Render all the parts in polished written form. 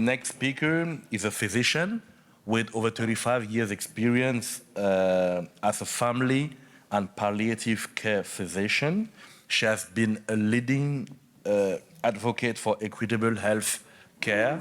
next speaker is a physician with over 35 years experience as a family and palliative care physician. She has been a leading advocate for equitable health care.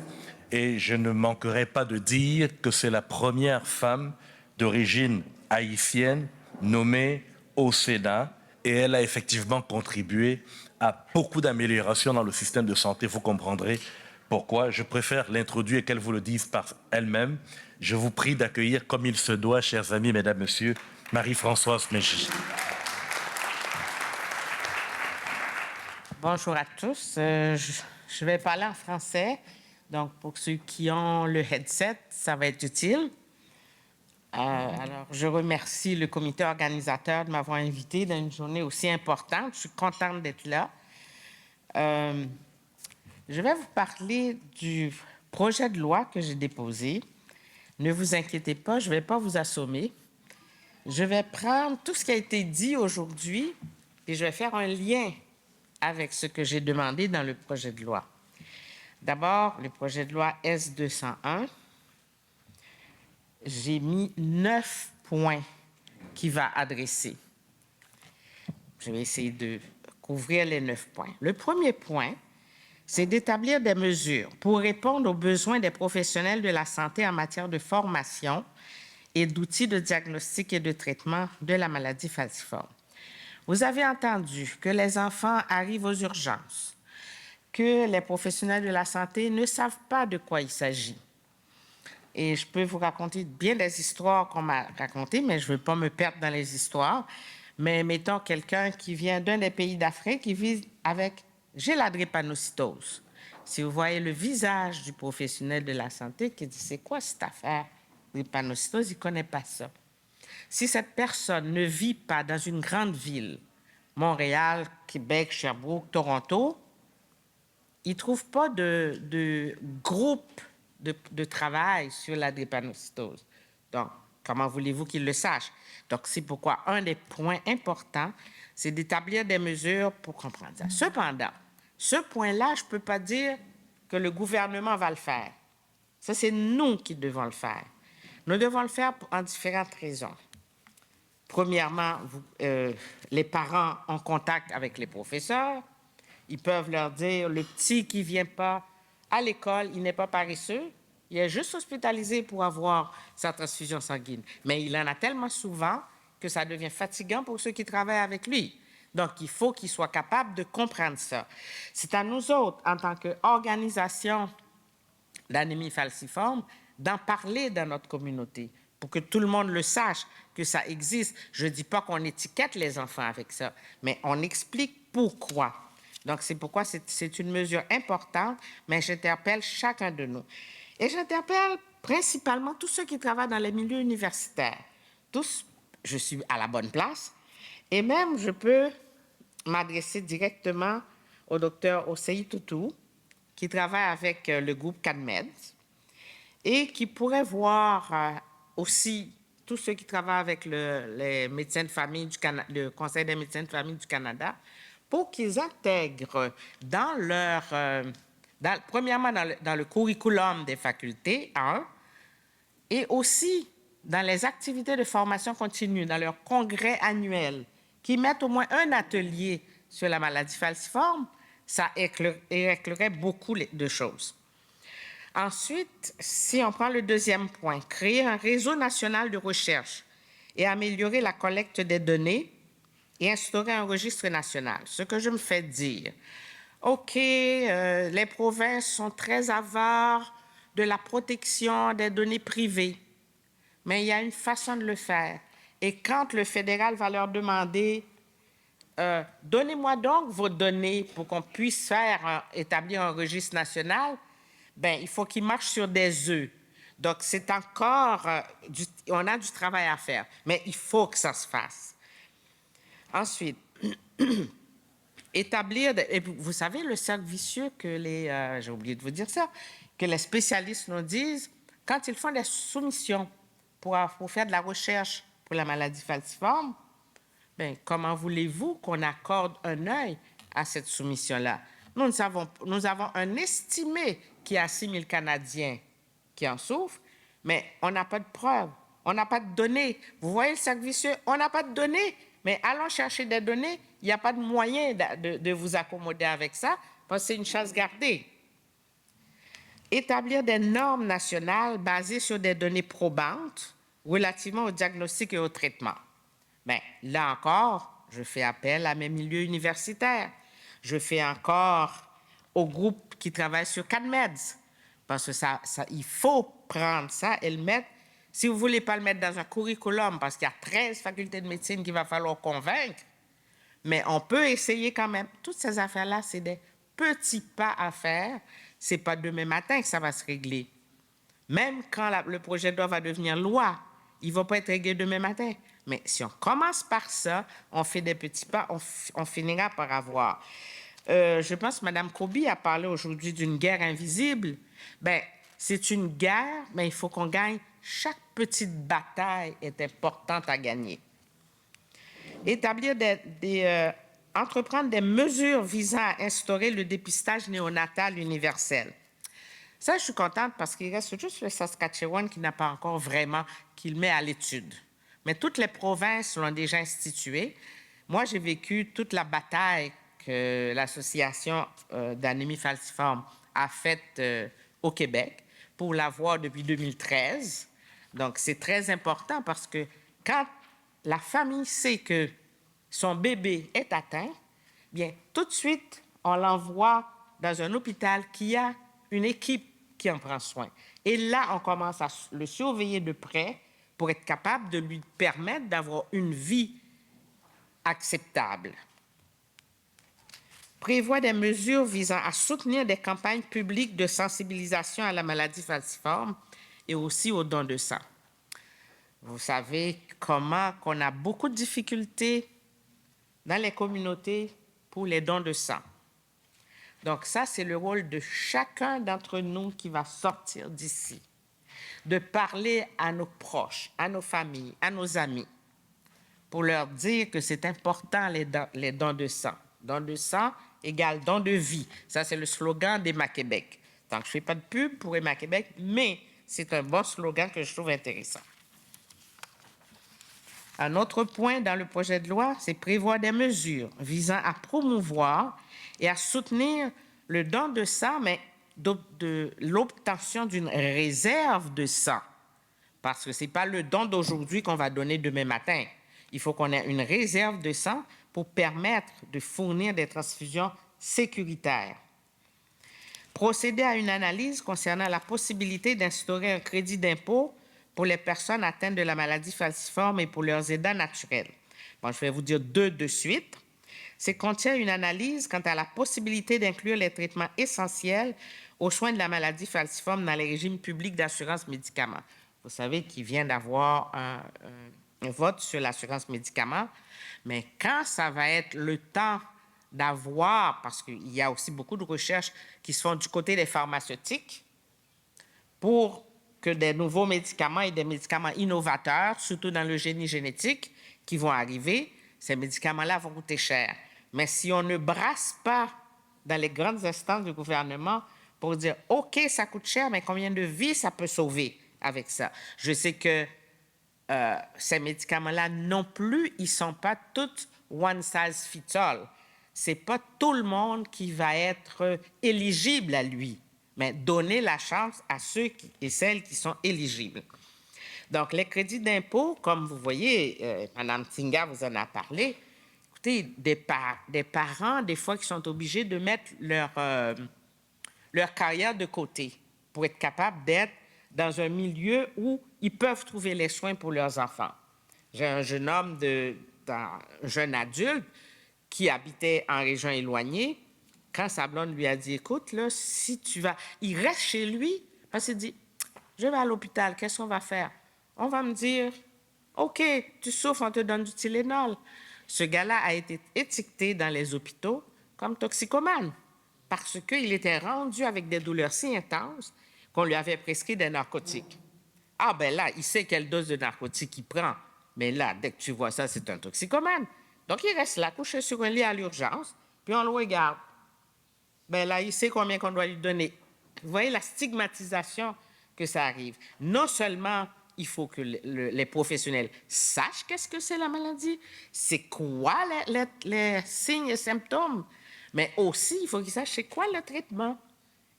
Et je ne manquerai pas de dire que c'est la première femme d'origine haïtienne nommée au Sénat. Et elle a effectivement contribué à beaucoup d'améliorations dans le système de santé. Vous comprendrez pourquoi. Je préfère l'introduire et qu'elle vous le dise par elle-même. Je vous prie d'accueillir comme il se doit, chers amis, mesdames, messieurs, Marie-Françoise Mégy. Bonjour à tous. Je vais parler en français. Donc, pour ceux qui ont le headset, ça va être utile. Alors, je remercie le comité organisateur de m'avoir invité dans une journée aussi importante. Je suis contente d'être là. Je vais vous parler du projet de loi que j'ai déposé. Ne vous inquiétez pas, je ne vais pas vous assommer. Je vais prendre tout ce qui a été dit aujourd'hui et je vais faire un lien avec ce que j'ai demandé dans le projet de loi. D'abord, le projet de loi S-201, j'ai mis 9 points qu'il va adresser. Je vais essayer de couvrir les 9 points. Le premier point, c'est d'établir des mesures pour répondre aux besoins des professionnels de la santé en matière de formation et d'outils de diagnostic et de traitement de la maladie falciforme. Vous avez entendu que les enfants arrivent aux urgences, que les professionnels de la santé ne savent pas de quoi il s'agit. Et je peux vous raconter bien des histoires qu'on m'a racontées, mais je ne veux pas me perdre dans les histoires. Mais mettons quelqu'un qui vient d'un des pays d'Afrique qui vit avec « j'ai la drépanocytose ». Si vous voyez le visage du professionnel de la santé qui dit « c'est quoi cette affaire, drépanocytose », il ne connaît pas ça. Si cette personne ne vit pas dans une grande ville, Montréal, Québec, Sherbrooke, Toronto, il ne trouve pas de groupe de travail sur la drépanocytose. Donc, comment voulez-vous qu'il le sache? Donc, c'est pourquoi un des points importants, c'est d'établir des mesures pour comprendre ça. Cependant, ce point-là, je ne peux pas dire que le gouvernement va le faire. Ça, c'est nous qui devons le faire. Nous devons le faire en différentes raisons. Premièrement, les parents ont contact avec les professeurs. Ils peuvent leur dire, le petit qui ne vient pas à l'école, il n'est pas paresseux, il est juste hospitalisé pour avoir sa transfusion sanguine. Mais il en a tellement souvent que ça devient fatigant pour ceux qui travaillent avec lui. Donc, il faut qu'il soit capable de comprendre ça. C'est à nous autres, en tant qu'organisation d'anémie falciforme, d'en parler dans notre communauté pour que tout le monde le sache, que ça existe. Je ne dis pas qu'on étiquette les enfants avec ça, mais on explique pourquoi. Donc, c'est pourquoi c'est une mesure importante, mais j'interpelle chacun de nous. Et j'interpelle principalement tous ceux qui travaillent dans les milieux universitaires. Tous, je suis à la bonne place. Et même, je peux m'adresser directement au docteur Osei Toutou, qui travaille avec le groupe CADMED, et qui pourrait voir aussi tous ceux qui travaillent avec les médecins de famille le Conseil des médecins de famille du Canada, pour qu'ils intègrent dans leur, premièrement dans le curriculum des facultés, et aussi dans les activités de formation continue, dans leur congrès annuel, qui mettent au moins un atelier sur la maladie falciforme, ça éclairerait beaucoup de choses. Ensuite, si on prend le deuxième point, créer un réseau national de recherche et améliorer la collecte des données et instaurer un registre national. Ce que je me fais dire, OK, les provinces sont très avares de la protection des données privées, mais il y a une façon de le faire. Et quand le fédéral va leur demander donnez-moi donc vos données pour qu'on puisse établir un registre national, ben, il faut qu'ils marchent sur des œufs. Donc, c'est encore, on a du travail à faire, mais il faut que ça se fasse. Ensuite, établir, et vous savez, le cercle vicieux que j'ai oublié de vous dire ça, que les spécialistes nous disent, quand ils font des soumissions pour faire de la recherche pour la maladie falciforme, ben, comment voulez-vous qu'on accorde un œil à cette soumission-là? Nous avons un estimé qu'il y a 6 000 Canadiens qui en souffrent, mais on n'a pas de preuves, on n'a pas de données. Vous voyez le cercle vicieux? On n'a pas de données, mais allons chercher des données. Il n'y a pas de moyen de vous accommoder avec ça, parce que c'est une chasse gardée. Établir des normes nationales basées sur des données probantes relativement au diagnostic et au traitement. Bien, là encore, je fais appel à mes milieux universitaires. Je fais encore au groupe qui travaille sur CADMEDS, parce que il faut prendre ça et le mettre. Si vous ne voulez pas le mettre dans un curriculum, parce qu'il y a 13 facultés de médecine qu'il va falloir convaincre, mais on peut essayer quand même. Toutes ces affaires-là, c'est des petits pas à faire. Ce n'est pas demain matin que ça va se régler. Même quand le projet de loi va devenir loi, il ne va pas être réglé demain matin. Mais si on commence par ça, on fait des petits pas, on finira par avoir. Je pense que Mme Kobi a parlé aujourd'hui d'une guerre invisible. Bien, c'est une guerre, mais il faut qu'on gagne. Chaque petite bataille est importante à gagner. Établir entreprendre des mesures visant à instaurer le dépistage néonatal universel. Ça, je suis contente parce qu'il reste juste le Saskatchewan qui n'a pas encore vraiment, qui le met à l'étude. Mais toutes les provinces l'ont déjà institué. Moi, j'ai vécu toute la bataille que l'Association d'anémie falciforme a faite au Québec pour l'avoir depuis 2013. Donc, c'est très important parce que quand la famille sait que son bébé est atteint, bien, tout de suite, on l'envoie dans un hôpital qui a une équipe qui en prend soin. Et là, on commence à le surveiller de près pour être capable de lui permettre d'avoir une vie acceptable. Prévoit des mesures visant à soutenir des campagnes publiques de sensibilisation à la maladie falciforme et aussi aux dons de sang. Vous savez comment qu'on a beaucoup de difficultés dans les communautés pour les dons de sang. Donc ça, c'est le rôle de chacun d'entre nous qui va sortir d'ici, de parler à nos proches, à nos familles, à nos amis, pour leur dire que c'est important les dons de sang. Don de sang égale don de vie. Ça, c'est le slogan d'Emma Québec. Donc, je ne fais pas de pub pour Emma Québec, mais c'est un bon slogan que je trouve intéressant. Un autre point dans le projet de loi, c'est prévoir des mesures visant à promouvoir et à soutenir le don de sang, mais de l'obtention d'une réserve de sang. Parce que ce n'est pas le don d'aujourd'hui qu'on va donner demain matin. Il faut qu'on ait une réserve de sang pour permettre de fournir des transfusions sécuritaires. Procéder à une analyse concernant la possibilité d'instaurer un crédit d'impôt pour les personnes atteintes de la maladie falciforme et pour leurs aidants naturels. Bon, je vais vous dire deux de suite. C'est contient une analyse quant à la possibilité d'inclure les traitements essentiels aux soins de la maladie falciforme dans les régimes publics d'assurance médicaments. Vous savez qu'il vient d'avoir un vote sur l'assurance médicaments, mais quand ça va être le temps d'avoir, parce qu'il y a aussi beaucoup de recherches qui se font du côté des pharmaceutiques, pour que des nouveaux médicaments et des médicaments innovateurs, surtout dans le génie génétique, qui vont arriver, ces médicaments-là vont coûter cher. Mais si on ne brasse pas dans les grandes instances du gouvernement pour dire « OK, ça coûte cher, mais combien de vies ça peut sauver avec ça? » Je sais que ces médicaments-là non plus, ils ne sont pas tous one size fits all. Ce n'est pas tout le monde qui va être éligible à lui, mais donner la chance à ceux et celles qui sont éligibles. Donc, les crédits d'impôt, comme vous voyez, Mme Tinga vous en a parlé, écoutez, des parents, des fois, qui sont obligés de mettre leur carrière de côté pour être capables d'être dans un milieu où ils peuvent trouver les soins pour leurs enfants. J'ai un jeune homme, un jeune adulte qui habitait en région éloignée. Quand sa blonde lui a dit, écoute, là, si tu vas... Il reste chez lui parce qu'il dit, je vais à l'hôpital, qu'est-ce qu'on va faire? On va me dire, OK, tu souffres, on te donne du Tylenol. Ce gars-là a été étiqueté dans les hôpitaux comme toxicomane parce qu'il était rendu avec des douleurs si intenses qu'on lui avait prescrit des narcotiques. Ah ben là, il sait quelle dose de narcotiques il prend, mais là, dès que tu vois ça, c'est un toxicomane. Donc, il reste là, couché sur un lit à l'urgence, puis on le regarde. Ben là, il sait combien qu'on doit lui donner Vous voyez la stigmatisation que ça arrive. Non seulement il faut que les professionnels sachent qu'est-ce que c'est la maladie, c'est quoi les signes et symptômes, mais aussi il faut qu'ils sachent c'est quoi le traitement.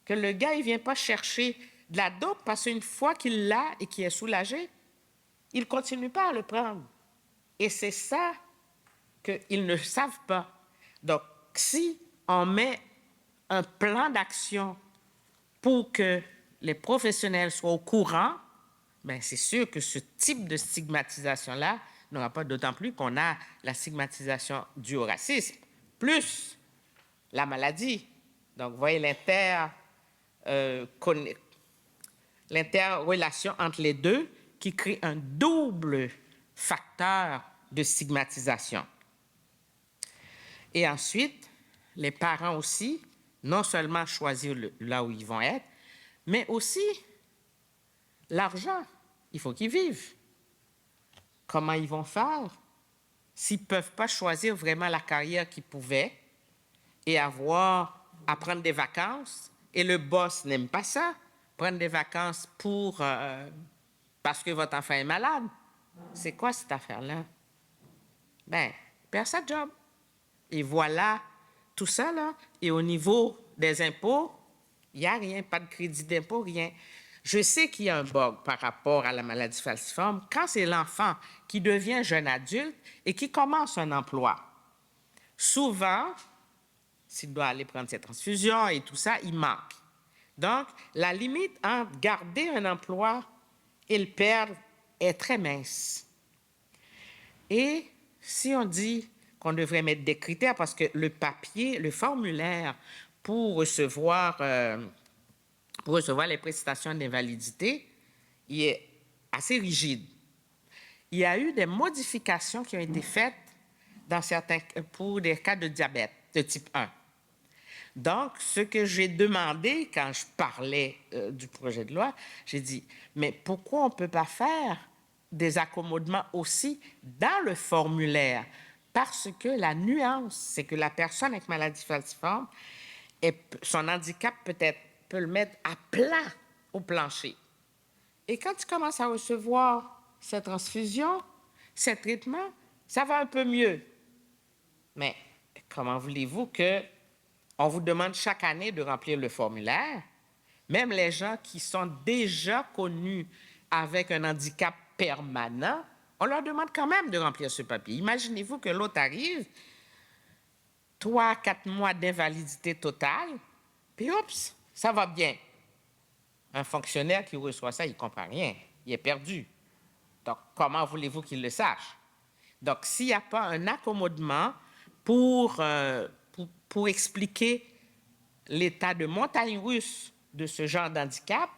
Que le gars, il ne vient pas chercher de la dope parce qu'une fois qu'il l'a et qu'il est soulagé, il ne continue pas à le prendre. Et c'est ça qu'ils ne savent pas. Donc, si on met un plan d'action pour que les professionnels soient au courant, bien, c'est sûr que ce type de stigmatisation-là n'aura pas, d'autant plus qu'on a la stigmatisation due au racisme, plus la maladie. Donc, vous voyez l'interrelation entre les deux qui crée un double facteur de stigmatisation. Et ensuite, les parents aussi, non seulement choisir là où ils vont être, mais aussi l'argent. Il faut qu'ils vivent. Comment ils vont faire s'ils ne peuvent pas choisir vraiment la carrière qu'ils pouvaient et avoir à prendre des vacances, et le boss n'aime pas ça, prendre des vacances parce que votre enfant est malade. C'est quoi cette affaire-là? Ben, il perd sa job. Et voilà, tout ça, là, et au niveau des impôts, il n'y a rien, pas de crédit d'impôt, rien. Je sais qu'il y a un bug par rapport à la maladie falciforme quand c'est l'enfant qui devient jeune adulte et qui commence un emploi. Souvent, s'il doit aller prendre ses transfusions et tout ça, il manque. Donc, la limite entre garder un emploi et le perdre est très mince. Et si on dit qu'on devrait mettre des critères, parce que le papier, le formulaire pour recevoir les prestations d'invalidité, il est assez rigide. Il y a eu des modifications qui ont été faites pour des cas de diabète de type 1. Donc, ce que j'ai demandé quand je parlais du projet de loi, j'ai dit, mais pourquoi on ne peut pas faire des accommodements aussi dans le formulaire? Parce que la nuance, c'est que la personne avec maladie falciforme, son handicap peut le mettre à plat au plancher. Et quand tu commences à recevoir cette transfusion, ce traitement, ça va un peu mieux. Mais comment voulez-vous qu'on vous demande chaque année de remplir le formulaire? Même les gens qui sont déjà connus avec un handicap permanent, on leur demande quand même de remplir ce papier. Imaginez-vous que l'autre arrive, 3 à 4 mois d'invalidité totale, puis oups, ça va bien. Un fonctionnaire qui reçoit ça, il ne comprend rien, il est perdu. Donc, comment voulez-vous qu'il le sache? Donc, s'il n'y a pas un accommodement pour expliquer l'état de montagne russe de ce genre d'handicap,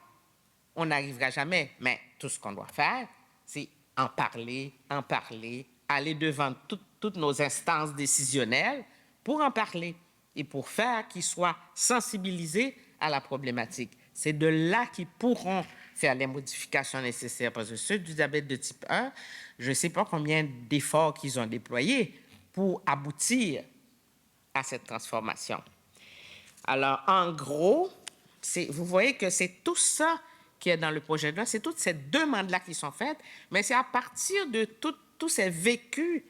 on n'arrivera jamais. Mais tout ce qu'on doit faire, c'est en parler, aller devant toutes nos instances décisionnelles pour en parler et pour faire qu'ils soient sensibilisés à la problématique. C'est de là qu'ils pourront faire les modifications nécessaires. Parce que ceux du diabète de type 1, je ne sais pas combien d'efforts qu'ils ont déployés pour aboutir à cette transformation. Alors, en gros, vous voyez que c'est tout ça qui est dans le projet de loi, c'est toutes ces demandes-là qui sont faites, mais c'est à partir de tous ces vécus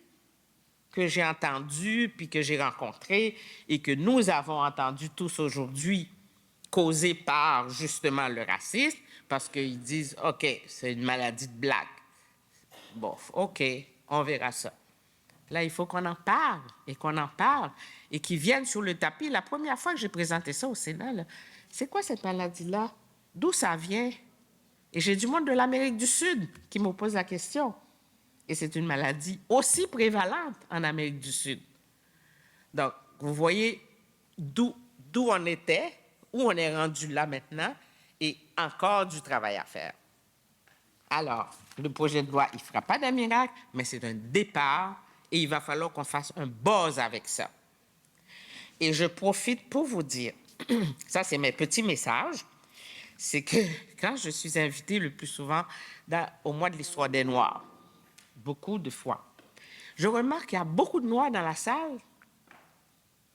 que j'ai entendus, puis que j'ai rencontrés, et que nous avons entendus tous aujourd'hui, causés par, justement, le racisme, parce qu'ils disent, OK, c'est une maladie de blague. Bon, OK, on verra ça. Là, il faut qu'on en parle, et qu'ils viennent sur le tapis. La première fois que j'ai présenté ça au Sénat, c'est quoi cette maladie-là? D'où ça vient? Et j'ai du monde de l'Amérique du Sud qui me pose la question. Et c'est une maladie aussi prévalente en Amérique du Sud. Donc, vous voyez d'où on était, où on est rendu là maintenant, et encore du travail à faire. Alors, le projet de loi, il ne fera pas d'un miracle, mais c'est un départ, et il va falloir qu'on fasse un buzz avec ça. Et je profite pour vous dire, ça c'est mes petits messages, c'est que quand je suis invitée le plus souvent au mois de l'histoire des Noirs, beaucoup de fois, je remarque qu'il y a beaucoup de Noirs dans la salle.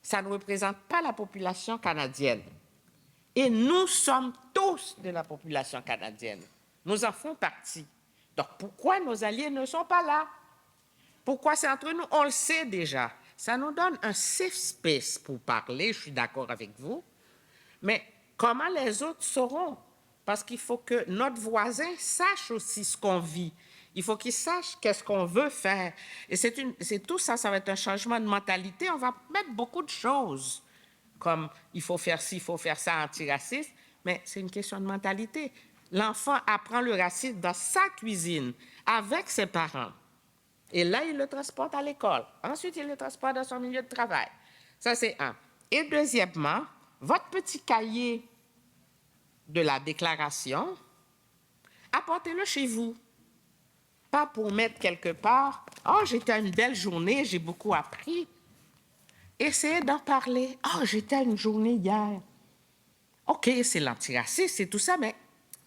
Ça ne représente pas la population canadienne. Et nous sommes tous de la population canadienne. Nous en faisons partie. Donc, pourquoi nos alliés ne sont pas là? Pourquoi c'est entre nous? On le sait déjà. Ça nous donne un safe space pour parler, je suis d'accord avec vous. Mais comment les autres sauront? Parce qu'il faut que notre voisin sache aussi ce qu'on vit. Il faut qu'il sache qu'est-ce qu'on veut faire. Et c'est tout ça, ça va être un changement de mentalité. On va mettre beaucoup de choses, comme il faut faire ci, il faut faire ça antiraciste, mais c'est une question de mentalité. L'enfant apprend le racisme dans sa cuisine, avec ses parents. Et là, il le transporte à l'école. Ensuite, il le transporte dans son milieu de travail. Ça, c'est un. Et deuxièmement, votre petit cahier de la déclaration, apportez-le chez vous. Pas pour mettre quelque part. « Oh, j'étais à une belle journée, j'ai beaucoup appris. » Essayez d'en parler. « Oh, j'étais à une journée hier. » OK, c'est l'antiracisme, c'est tout ça, mais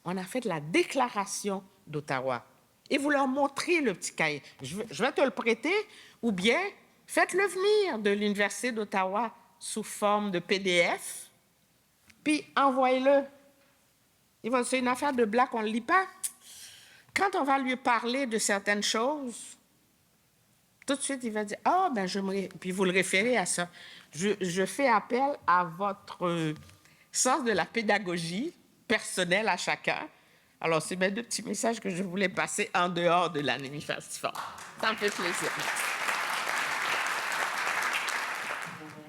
on a fait de la déclaration d'Ottawa. Et vous leur montrez le petit cahier. Je vais te le prêter, ou bien faites-le venir de l'Université d'Ottawa sous forme de PDF, puis envoyez-le. C'est une affaire de blague, on ne le lit pas. Quand on va lui parler de certaines choses, tout de suite, il va dire « Ah, ben puis vous le référez à ça. Je fais appel à votre sens de la pédagogie personnelle à chacun. Alors, c'est mes deux petits messages que je voulais passer en dehors de l'Anémie Falciforme. Ça me fait plaisir.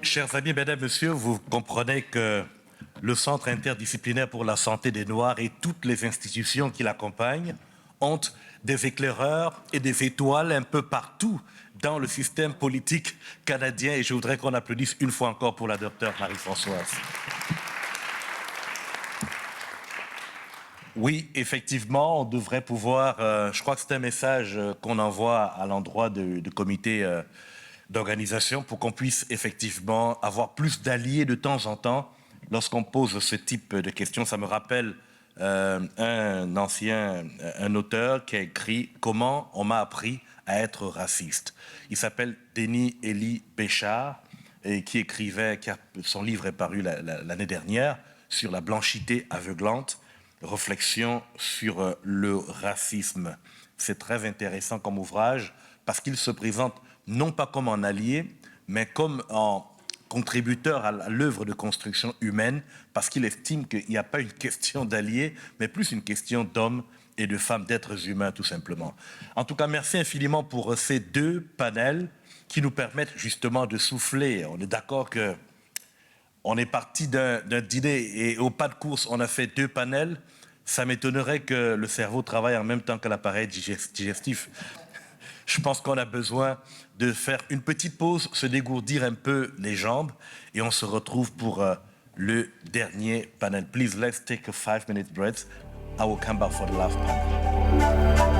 Chers amis, mesdames, messieurs, vous comprenez que le Centre interdisciplinaire pour la santé des Noirs et toutes les institutions qui l'accompagnent ont des éclaireurs et des étoiles un peu partout dans le système politique canadien. Et je voudrais qu'on applaudisse une fois encore pour la docteure Marie-Françoise. Oui, effectivement, on devrait pouvoir... je crois que c'est un message qu'on envoie à l'endroit du comité d'organisation pour qu'on puisse effectivement avoir plus d'alliés de temps en temps lorsqu'on pose ce type de questions. Ça me rappelle un auteur qui a écrit « Comment on m'a appris à être raciste ». Il s'appelle Denis Élie Béchard et son livre est paru l'année dernière sur la blanchité aveuglante, réflexion sur le racisme. C'est très intéressant comme ouvrage parce qu'il se présente non pas comme un allié, mais comme un contributeur à l'œuvre de construction humaine, parce qu'il estime qu'il n'y a pas une question d'alliés, mais plus une question d'hommes et de femmes, d'êtres humains, tout simplement. En tout cas, merci infiniment pour ces deux panels qui nous permettent justement de souffler. On est d'accord que on est parti d'un dîner et au pas de course, on a fait deux panels. Ça m'étonnerait que le cerveau travaille en même temps que l'appareil digestif. Je pense qu'on a besoin de faire une petite pause, se dégourdir un peu les jambes et on se retrouve pour le dernier panel. Please, let's take a 5-minute break. I will come back for the last panel.